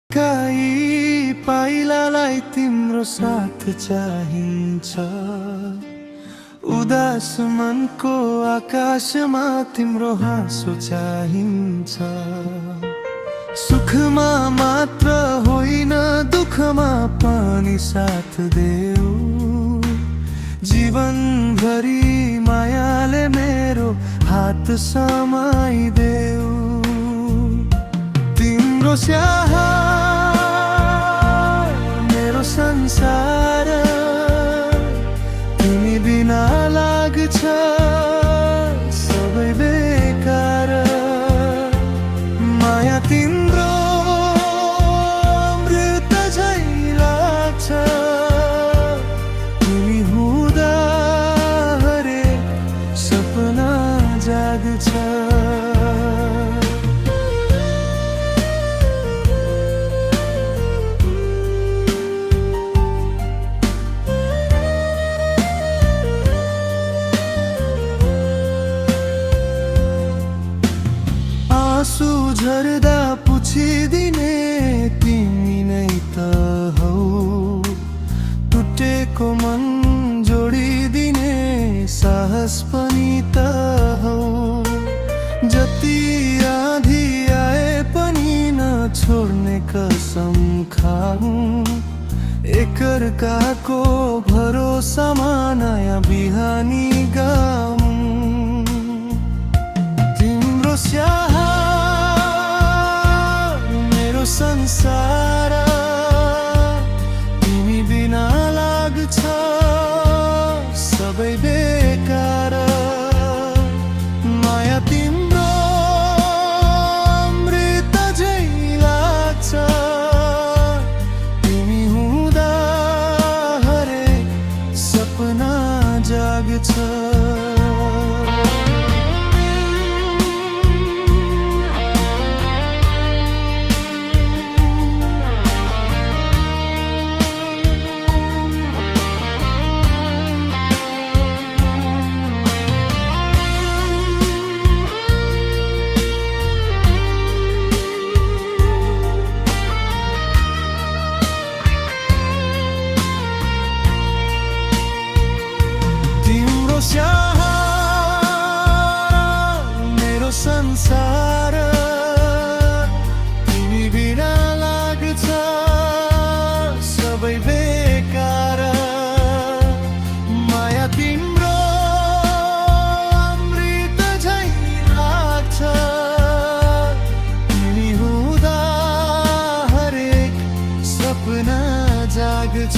काई पाइलालाई तिम्रो साथ चाहिन्छ। उदास मनको आकाशमा तिम्रो हाँसो चाहिन्छ। सुखमा मात्र होइन दुःखमा पनि साथ देऊ। जीवनभरि मायाले मेरो हात समाइदेऊ। तिम्रो स्याहार मेरो संसार, तिमी बिना लाग्छ सबै बेकार। माया तिम्रो अमृत झै लाग्छ। तिमी हुँदा हरेक सपना जाग्छ। आँसु झर्दा पुछिदिने तिमी नै त हौ। टुटेको मन जोडिदिने साहस पनि त हौ। जति आँधी आए पनि नछोड्ने कसम खाऊ। एकअर्काको भरोसामा नयाँ बिहानी गाऊँ। तिम्रो स्याहार संसार, तिमी बिना लाग्छ सबै बेकार। माया तिम्रो अमृत झै लाग्छ। तिमी हुँदा हरेक सपना जाग्छ। मेरो संसार, तिमी बिना लाग्छ सबै बेकार। माया तिम्रो अमृत झै लाग्छ। तिमी हुँदा हरेक सपना जाग्छ।